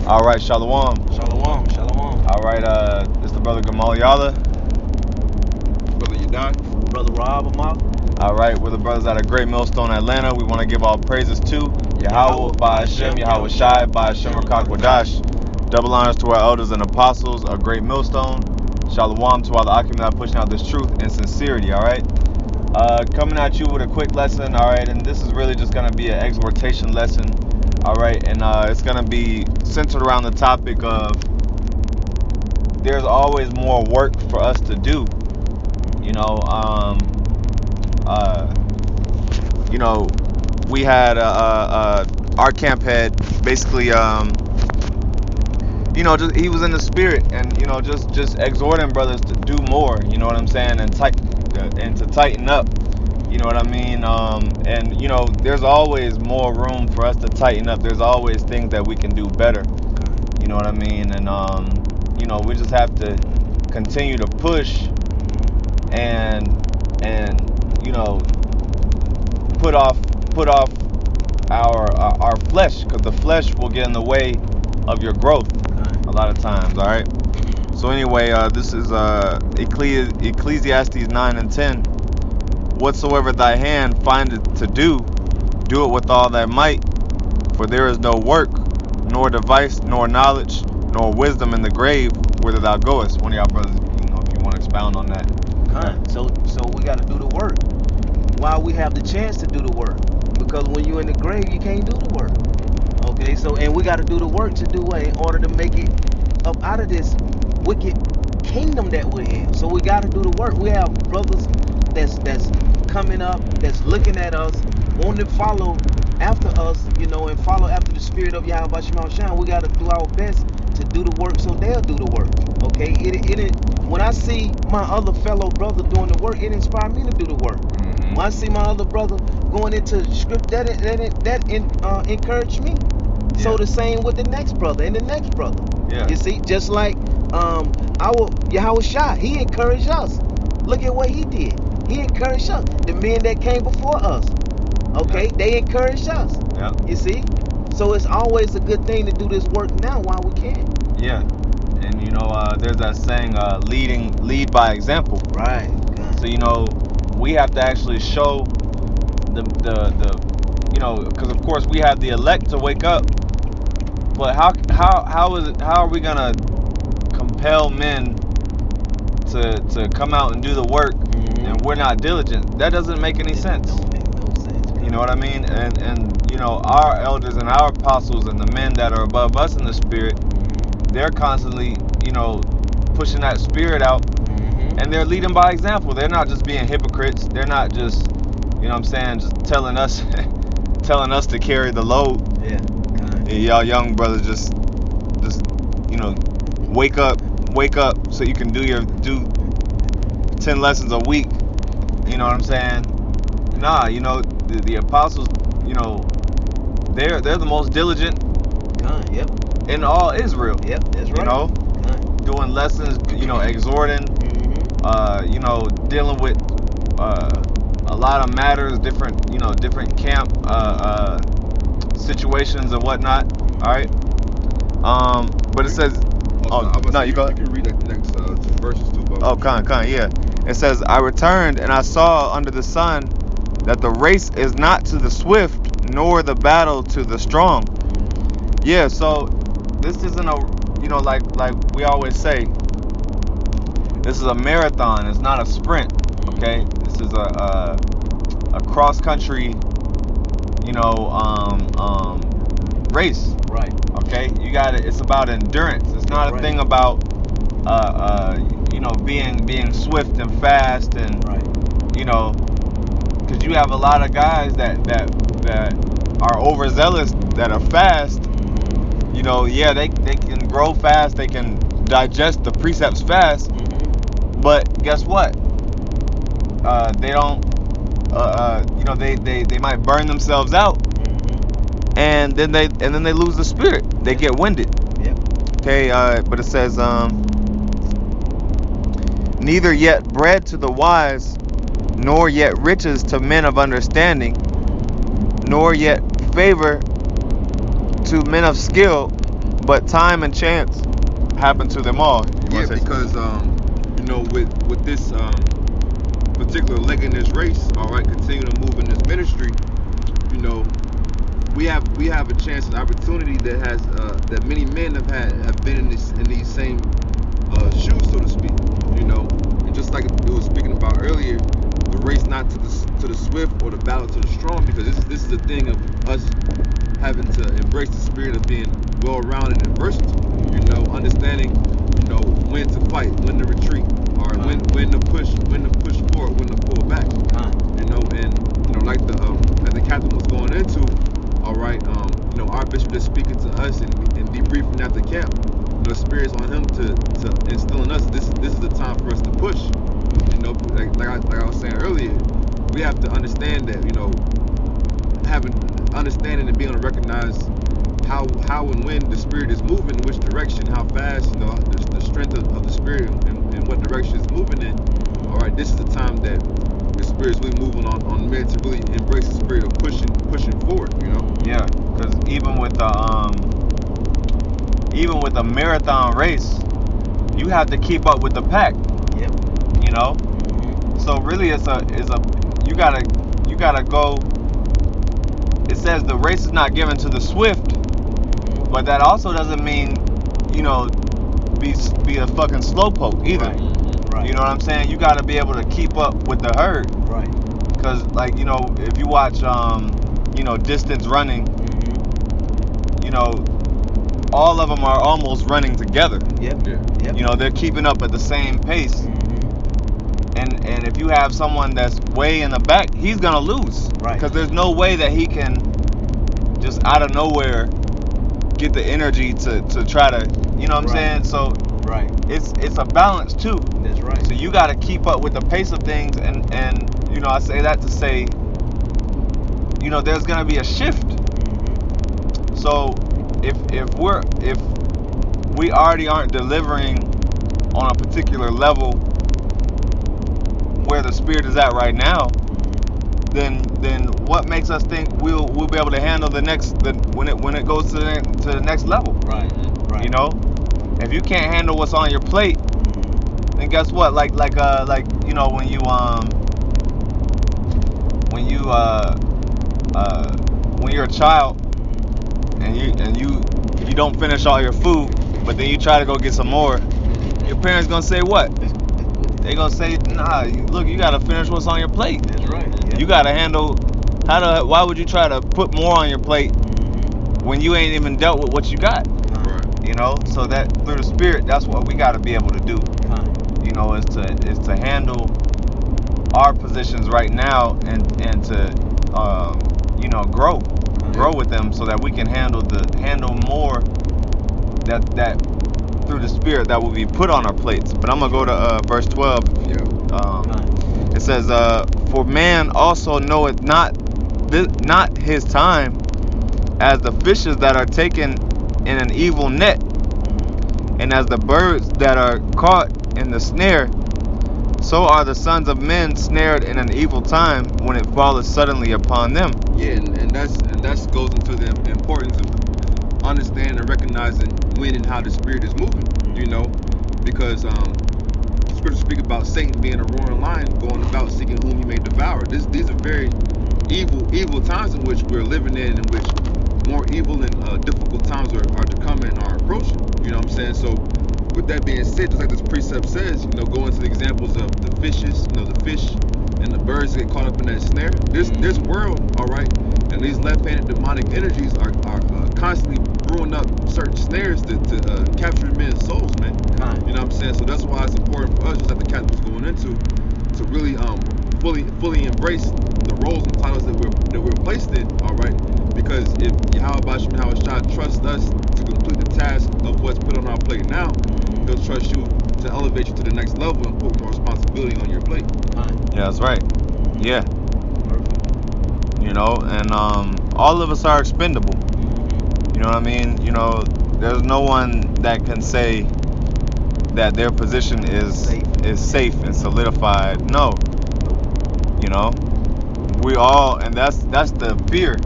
All right, Shalom. Shalom, shalom. All right, it's the brother Gamal Yala. Brother Yadai. Brother Rob Amal. All right, we're the brothers out of Great Millstone, Atlanta. We want to give all praises to Yahweh, by Hashem, Yahweh Shai, by Hashem Rakak Wadash. Double honors to our elders and apostles of Great Millstone. Shalom to all the Akim that are pushing out this truth and sincerity, all right? Coming at you with a quick lesson, all right? And this is really just going to be an exhortation lesson, all right? And it's going to be centered around the topic of there's always more work for us to do. We had our camp head basically, just he was in the spirit and just exhorting brothers to do more. You know what I'm saying, and to tighten up. You know what I mean? And there's always more room for us to tighten up. There's always things that we can do better. You know what I mean? And we just have to continue to push and put off our flesh, because the flesh will get in the way of your growth a lot of times. All right. So anyway, this is Ecclesiastes 9 and 10. Whatsoever thy hand findeth to do, do it with all thy might, for there is no work, nor device, nor knowledge, nor wisdom in the grave whither thou goest. One of y'all brothers, if you want to expound on that. So we got to do the work while we have the chance to do the work, because when you're in the grave, you can't do the work. Okay, and we got to do the work to do what in order to make it up out of this wicked kingdom that we're in. So we got to do the work. We have brothers that's coming up, that's looking at us, wanting to follow after us, and follow after the spirit of Yahweh Shema Shan. We got to do our best to do the work so they'll do the work. Okay, when I see my other fellow brother doing the work, it inspires me to do the work. Mm-hmm. When I see my other brother going into script, that encouraged me. Yeah. So the same with the next brother and the next brother. Yeah. You see, just like our Yahweh Shai, he encouraged us. Look at what he did. He encouraged us. The men that came before us, okay, they encouraged us. Yeah. You see, so it's always a good thing to do this work now while we can. Yeah. And there's that saying, lead by example. Right. So we have to actually show the because of course we have the elect to wake up, but how are we gonna compel men to come out and do the work, and we're not diligent? That doesn't make any sense. Don't make no sense. You know what I mean? And our elders and our apostles and the men that are above us in the spirit, they're constantly pushing that spirit out, and they're leading by example. They're not just being hypocrites. They're not just just telling us to carry the load. Y'all young brothers just wake up so you can do 10 lessons a week. You know what I'm saying? Nah, the apostles, they're the most diligent in all Israel. Yep, that's right. Doing lessons, exhorting, dealing with a lot of matters, different camp situations and whatnot. All right. But it says, You can read the next two verses too. Oh, yeah. It says, I returned and I saw under the sun that the race is not to the swift, nor the battle to the strong. Yeah. So this isn't like we always say, this is a marathon. It's not a sprint. Okay. This is a cross country, race. Right. Okay. You got it. It's about endurance. It's not a thing about being swift and fast and because you have a lot of guys that are overzealous, that are fast. They can grow fast, they can digest the precepts fast, but guess what? They don't. They might burn themselves out, and then they lose the spirit. They get winded. Yep. Okay. But it says, neither yet bread to the wise, nor yet riches to men of understanding, nor yet favor to men of skill, but time and chance happen to them all. Yeah, because with this particular leg in this race, all right, continue to move in this ministry, we have a chance and opportunity that many men have been in these same shoes, so to speak. And just like it was speaking about earlier, the race not to the swift or the battle to the strong, because this is a thing of us having to embrace the spirit of being well-rounded and versatile. Understanding when to fight, when to retreat, or when to push forward, when to pull back. And like as the captain was going into, all right, our bishop is speaking to us and debriefing at the camp. The spirit's on him to instill in us. This is the time for us to push. Like I was saying earlier, we have to understand that having understanding and being able to recognize how and when the spirit is moving, which direction, how fast, the strength of the spirit and what direction it's moving in. All right, this is the time that the spirit is really moving on men to really embrace the spirit of pushing forward. Yeah, because even with the marathon race, you have to keep up with the pack. Yep. So really, you gotta go. It says the race is not given to the swift, but that also doesn't mean be a fucking slowpoke either. Right. You know what I'm saying? You got to be able to keep up with the herd. Right. Because if you watch distance running, all of them are almost running together. Yep. They're keeping up at the same pace. And if you have someone that's way in the back, he's gonna lose. Right. Because there's no way that he can just out of nowhere get the energy to try to, you know what I'm saying? So right. It's a balance too. That's right. So you got to keep up with the pace of things, and I say that to say, there's gonna be a shift. So if we already aren't delivering on a particular level where the spirit is at right now, then what makes us think we'll be able to handle when it goes to the next level? Right. If you can't handle what's on your plate, then guess what? Like when you're a child and you don't finish all your food, but then you try to go get some more, your parents gonna say what? They gonna say, nah, look, you gotta finish what's on your plate. That's right. Yeah. You gotta handle why would you try to put more on your plate when you ain't even dealt with what you got? So that through the spirit, that's what we gotta be able to do. Is to handle our positions right now and to grow with them, so that we can handle more that through the spirit that will be put on our plates. But I'm gonna go to verse 12. It says, for man also knoweth not his time, as the fishes that are taken in an evil net, and as the birds that are caught in the snare, so are the sons of men snared in an evil time, when it falleth suddenly upon them. Yeah, and that goes into the importance of understanding and recognizing when and how the spirit is moving. Because scripture speak about Satan being a roaring lion, going about seeking whom he may devour. These are very evil times in which we're living in which more evil and difficult times are to come and are approaching. You know what I'm saying? So with that being said, just like this precept says, go into the examples of the fishes, the fish and the birds that get caught up in that snare. This world, all right, and these left-handed demonic energies are constantly brewing up certain snares to capture men's souls, man. You know what I'm saying? So that's why it's important for us, just like the captain was going into, to really fully embrace the roles and titles that we're placed in, all right? Because if Yahweh trusts us to complete the task of what's put on our plate now, he'll trust you to elevate you to the next level and put more responsibility on your plate. Yeah, that's right. Yeah. And all of us are expendable. You know what I mean? There's no one that can say that their position is safe and solidified. No. We all, and that's the fear.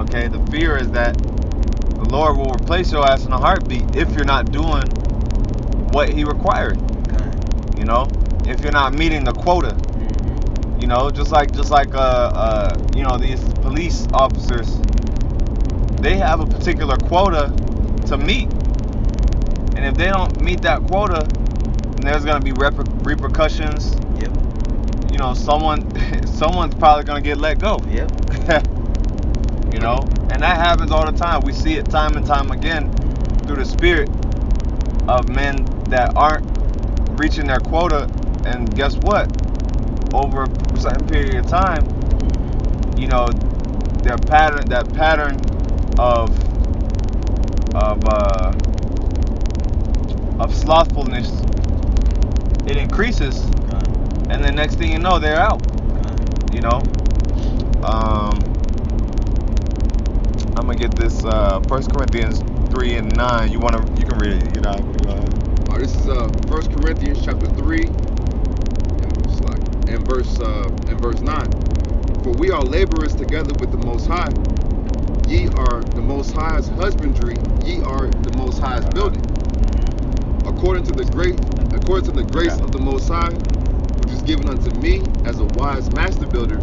Okay, the fear is that The Lord will replace your ass in a heartbeat if you're not doing what He required. You know, if you're not meeting the quota. You know, just like you know, these police officers, they have a particular quota to meet, and if they don't meet that quota, then there's gonna be repercussions. Yep. You know, someone's probably gonna get let go. Yep. You know, and that happens all the time. We see it time and time again through the spirit of men that aren't reaching their quota, and guess what? Over a certain period of time, you know, that pattern of slothfulness, it increases, and the next thing you know, they're out. You know, I'm gonna get this 1 Corinthians 3:9. You can read it. You know. This is 1 Corinthians chapter 3, and verse 9. For we are laborers together with the Most High. Ye are the Most High's husbandry. Ye are the Most High's building. According to the grace of the Most High, which is given unto me as a wise master builder,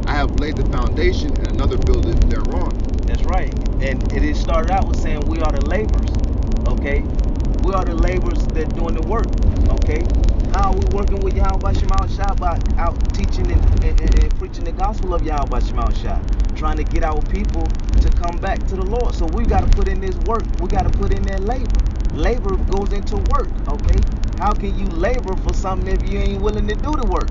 I have laid the foundation, and another buildeth thereon. That's right. And it started out with saying we are the laborers. Okay, we are the laborers that doing the work. Okay, how are we working with Yahweh Shema Shah? By out teaching and preaching the gospel of Yahweh Shema Shah, trying to get our people to come back to the Lord. So we got to put in this work. We got to put in that labor. Labor goes into work. Okay, how can you labor for something if you ain't willing to do the work?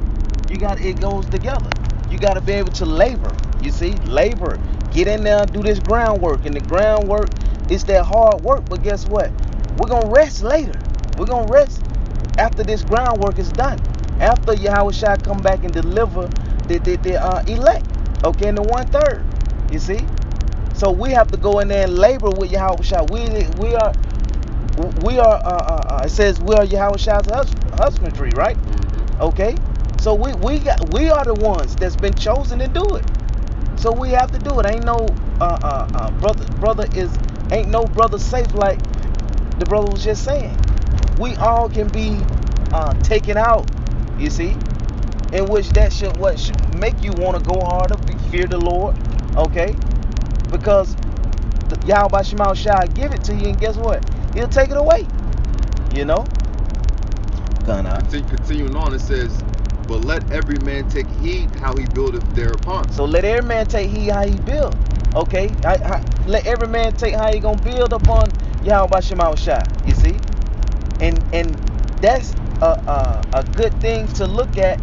It goes together. You got to be able to labor. You see, labor. Get in there, do this groundwork, and the groundwork is that hard work. But guess what? We're gonna rest later. We're gonna rest after this groundwork is done. After Yahweh Shai come back and deliver the elect, okay, in the 1/3. You see, so we have to go in there and labor with Yahweh Shai. We are. It says we are Yahweh Shai's husbandry, right? Okay, so we are the ones that's been chosen to do it. So we have to do it. Ain't no ain't no brother safe, like the brother was just saying. We all can be taken out, you see, in which that should make you want to go harder, fear the Lord, okay? Because Yahweh Shema Shai give it to you, and guess what? He'll take it away, you know. Continuing on, it says, but let every man take heed how he buildeth thereupon. So let every man take heed how he build. Okay? Let every man take how he gonna build upon Yahweh Shema Shai. You see? And that's a good thing to look at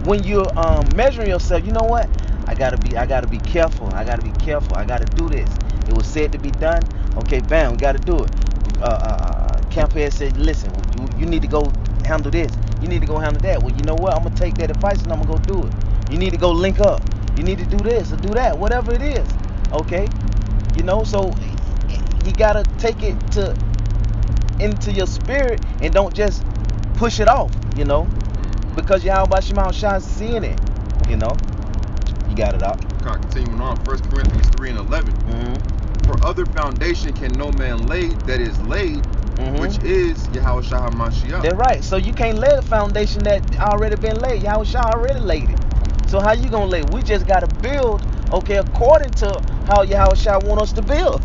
when you're measuring yourself. You know what? I gotta be careful. I gotta be careful. I gotta do this. It was said to be done. Okay, bam, we gotta do it. Camphead said, listen, you need to go handle this. You need to go handle that. Well, you know what? I'm going to take that advice and I'm going to go do it. You need to go link up. You need to do this or do that, whatever it is. Okay? You know, so you got to take it into your spirit and don't just push it off, you know, because Yahweh Shema Shai is seeing it, you know. You got it out. Continuing on, 1 Corinthians 3:11. For other foundation can no man lay that is laid, which is Yahweh Shai HaMashiach. That's right. So you can't lay the foundation that already been laid. Yahweh Shai already laid it. So how you gonna lay? We just gotta build, okay, according to how Yahweh Shai want us to build.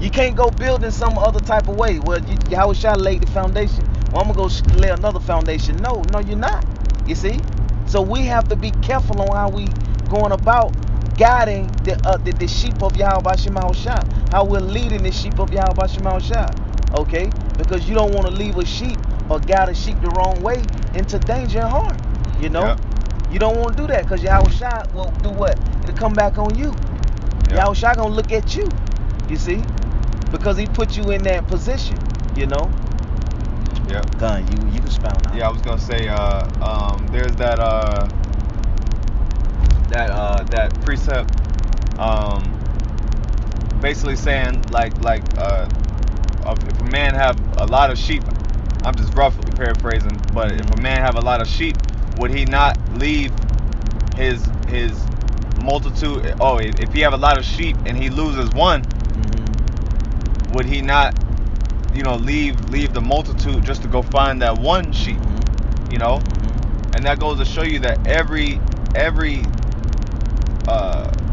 You can't go build in some other type of way. Well, Yahweh Shai laid the foundation. Well, I'm gonna go lay another foundation. No, you're not. You see? So we have to be careful on how we going about guiding the sheep of Yahweh Shema Shai. How we're leading the sheep of Yahweh Shema Shai. Okay? Because you don't want to leave a sheep or guide a sheep the wrong way into danger and harm. You know? Yep. You don't want to do that, because Yahweh Shai will do what? It'll come back on you. Yep. Yahweh Shai gonna look at you. You see? Because he put you in that position. You know? Yeah. Gun, you can expound now. Yeah, I was gonna say there's that precept basically saying like if a man have a lot of sheep, I'm just roughly paraphrasing, but if a man have a lot of sheep, would he not leave his multitude? Oh, if he have a lot of sheep and he loses one, would he not, leave the multitude just to go find that one sheep? And that goes to show you that every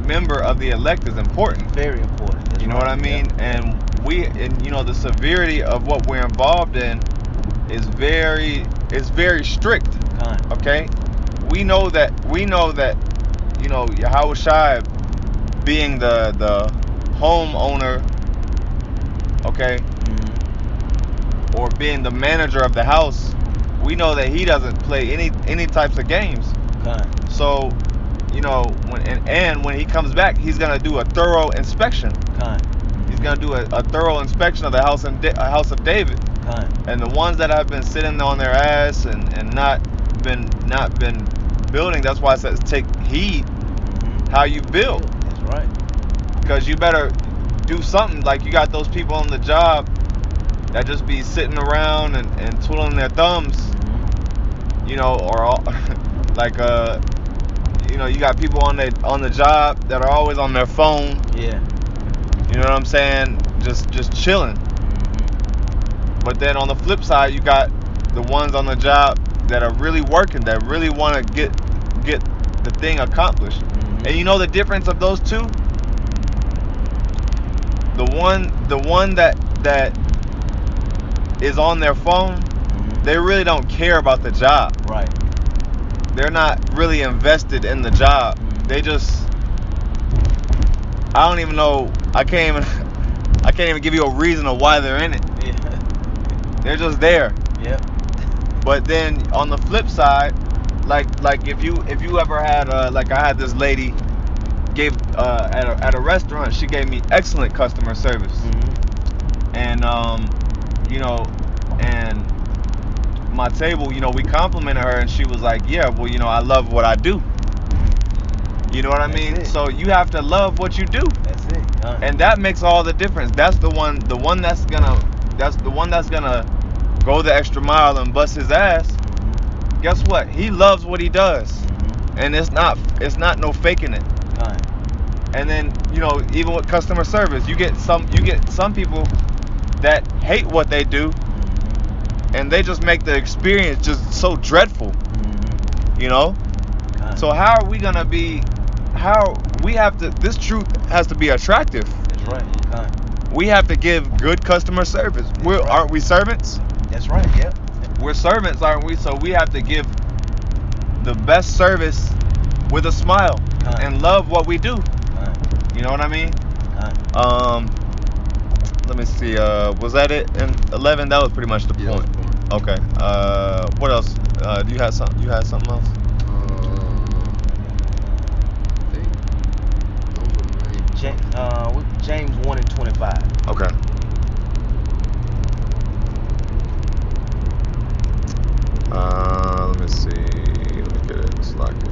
member of the elect is important. Very important. That's You know what I mean? Yeah. And the severity of what we're involved in is very strict. Okay? We know that Yahweh Shai being the homeowner, okay, or being the manager of the house, we know that he doesn't play any types of games. So, when he comes back, he's gonna do a thorough inspection. He's gonna do a thorough inspection of the house of David. And the ones that have been sitting on their ass and not been building, that's why it says take heed how you build. That's right. Because you better do something. Like, you got those people on the job that just be sitting around and twiddling their thumbs, or like you got people on the job that are always on their phone. Yeah. You know what I'm saying? Just chilling. But then on the flip side, you got the ones on the job that are really working, that really want to get the thing accomplished. And you know the difference of those two? The one that is on their phone, they really don't care about the job. Right. They're not really invested in the job. They just, I don't even know, I can't even give you a reason of why they're in it. Yeah. They're just there. Yep. But then on the flip side, like if you ever had like I had this lady gave at a restaurant, she gave me excellent customer service. And and my table, we complimented her, and she was like, yeah, well, I love what I do. You know what I mean? It. So you have to love what you do. That's it. And that makes all the difference. That's the one that's gonna go the extra mile and bust his ass. Guess what? He loves what he does. And it's not no faking it. And then, even with customer service, you get some people that hate what they do, and they just make the experience just so dreadful. So how are we gonna be? This truth has to be attractive. That's right. We have to give good customer service. Aren't we servants? That's right. Yep. We're servants, aren't we? So we have to give the best service with a smile and love what we do. You know what I mean? Let me see. Was that it in 11? That was pretty much the point. Okay. What else? You had something else? James 1:25. Okay. Let me see. Let me get it. It's locked in.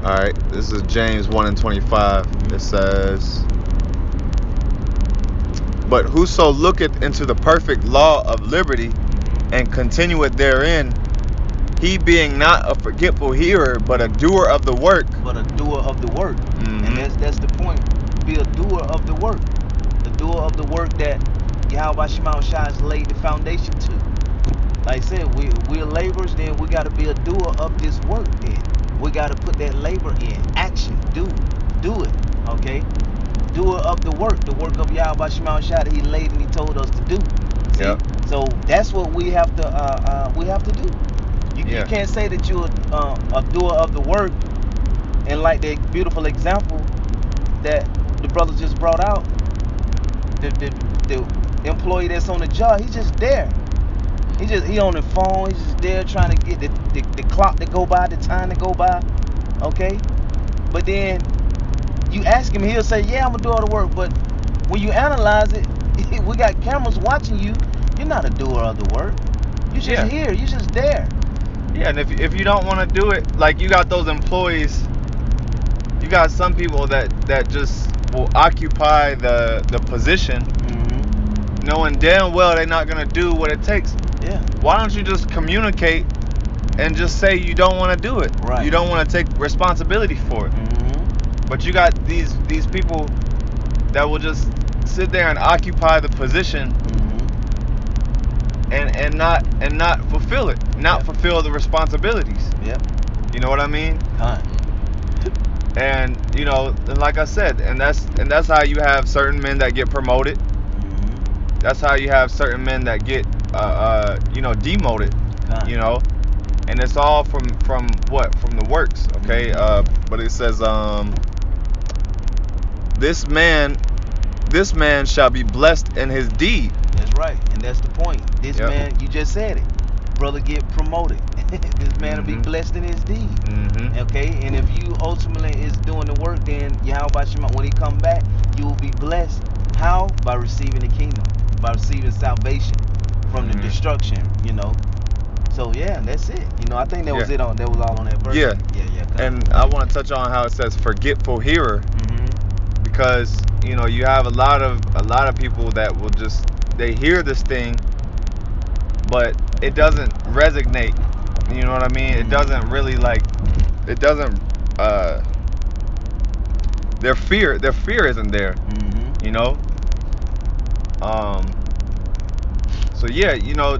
All right. This is James 1:25. It says, "But whoso looketh into the perfect law of liberty and continueth therein, he being not a forgetful hearer, but a doer of the work." But a doer of the work. And that's the point. Be a doer of the work. The doer of the work that Yahweh Shema Shai has laid the foundation to. Like I said, we're laborers, then we got to be a doer of this work then. We got to put that labor in. Action. Do it. Okay? Doer of the work of Yahweh Shema Shai that he laid and he told us to do. See? Yep. So that's what we have to do. You can't say that you're a doer of the work, and like that beautiful example that the brother just brought out, the employee that's on the job, he's just there. He on the phone, he's just there trying to get the clock to go by, the time to go by. Okay? But then you ask him, he'll say, yeah, I'm gonna do all the work. But when you analyze it, we got cameras watching you. You're not a doer of the work. You're just here. You're just there. Yeah, and if you don't want to do it, like you got those employees, you got some people that just will occupy the position, knowing damn well they're not gonna do what it takes. Yeah. Why don't you just communicate and just say you don't want to do it? Right. You don't want to take responsibility for it. But you got these people that will just sit there and occupy the position and not fulfill it, not fulfill the responsibilities. Yep. You know what I mean? Kind. And you know, and like I said, and that's how you have certain men that get promoted. That's how you have certain men that get you know, demoted. Kind. You know, and it's all from what? From the works. Okay. But it says this man shall be blessed in his deed. That's right, and that's the point. This man, you just said it, brother, get promoted. This man will be blessed in his deed. Okay, and if you ultimately is doing the work, then Yahweh Shema, when he come back, you will be blessed. How? By receiving the kingdom, by receiving salvation from the destruction. You know. So yeah, that's it. You know, I think that was it. That was all on that verse. Yeah. And I want to touch on how it says forgetful hearer, because you know, you have a lot of people that will just, they hear this thing, but it doesn't resonate. You know what I mean? It doesn't really their fear isn't there. You know. So yeah, you know,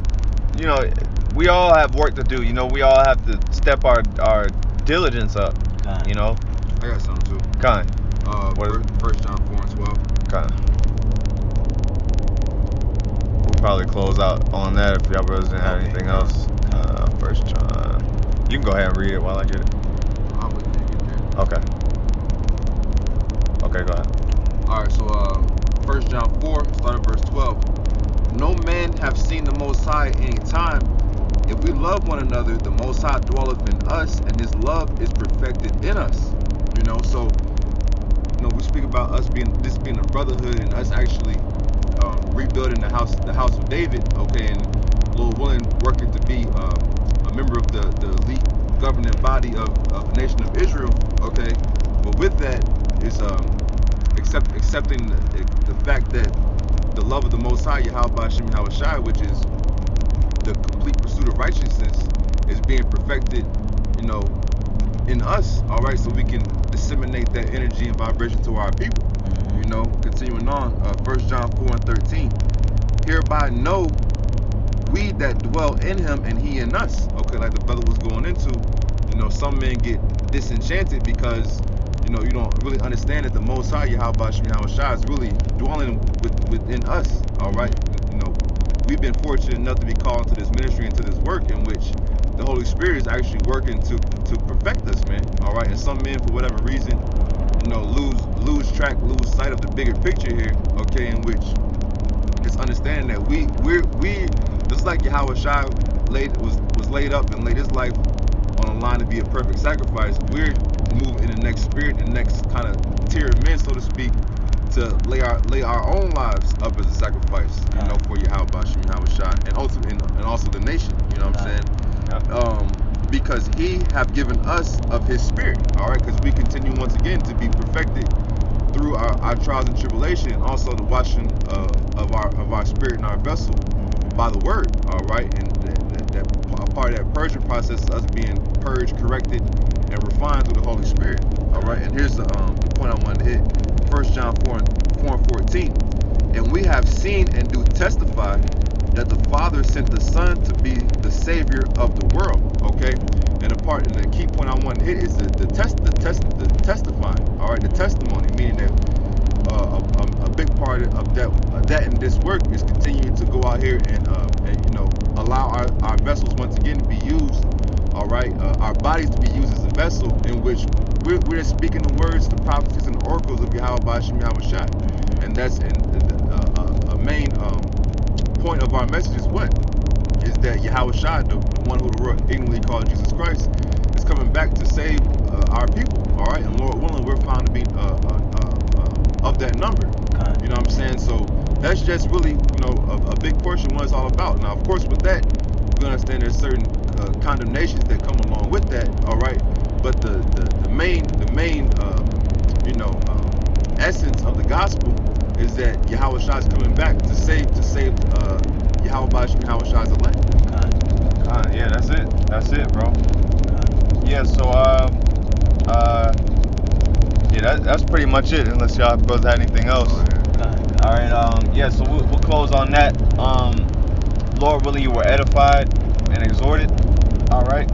we all have work to do. You know, we all have to step our diligence up. You know. I got something too. Kind. What is 1 John 4:12? Kind. We'll probably close out on that if y'all brothers didn't have anything else. 1 John. You can go ahead and read it while I get it. I'm looking to get there. Okay. Okay, go ahead. Alright, so 1 John 4, start at verse 12. No man have seen the Most High any time. If we love one another, the Most High dwelleth in us, and his love is perfected in us. You know, so you know, we speak about us being a brotherhood, and us actually rebuilding the house of David. Okay, and Lord willing, working to be a member of the elite governing body of the nation of Israel. Okay, but with that is accepting the fact that the love of the Most High, Yahweh Shem Yahweh Shai, which is the complete pursuit of righteousness, is being perfected, you know, in us. All right, so we can disseminate that energy and vibration to our people. You know, continuing on, 1 John 4:13. Hereby know we that dwell in him and he in us. Okay, like the brother was going into, you know, some men get disenchanted because, you know, you don't really understand that the Most High, Yahweh Shem Yahweh Shai, is really dwelling within us. All right, you know, we've been fortunate enough to be called into this ministry, into this work, in which the Holy Spirit is actually working to perfect us, man. All right, and some men, for whatever reason, you know, lose sight of the bigger picture here. Okay, in which it's understanding that we just like Yahweh Shai was laid up and laid his life on the line to be a perfect sacrifice. We're moving in the next spirit, the next kind of tier of men, so to speak, to lay our own lives up as a sacrifice, you know, for Yahweh Shem Yahweh Shai, and also the nation. You know what I'm saying? Because he have given us of his spirit. All right, because we continue once again to be perfected through our trials and tribulation, and also the washing of our spirit and our vessel by the word. All right, and that part of that purging process is us being purged, corrected, and refined through the Holy Spirit. All right, and here's the point I wanted to hit. 1 John 4:14. And we have seen and do testify that the Father sent the Son to be the Savior of the world. Okay, and the key point I want to hit is the testifying. All right, the testimony, meaning that a big part of that in this work is continuing to go out here and you know, allow our vessels once again to be used. All right, our bodies to be used as a vessel in which we're speaking the words, the prophecies, and the oracles of Yahweh Shem Yahweh Shai. And that's a main point of our message is what? Is that Yahweh Shai, the one who the world ignorantly called Jesus Christ, is coming back to save our people. All right, and Lord willing, we're found to be of that number. You know what I'm saying? So that's just really, you know, a big portion of what it's all about. Now, of course, with that, we understand there's certain condemnations that come along with that. All right, but the main you know, essence of the gospel is that Yahweh Shai is coming back to save Yahweh Shai's elect. Yeah, that's it, bro. Yeah, so yeah, that's pretty much it, unless y'all brothers had anything else. I All right. Yeah. So we'll close on that. Lord willing, you were edified and exhorted. All right.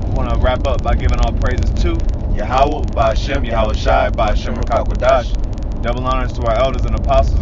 We want to wrap up by giving all praises to Yahweh, by Hashem, Yahweh Shai, by Hashem Rakakwadash. Double honors to our elders and apostles.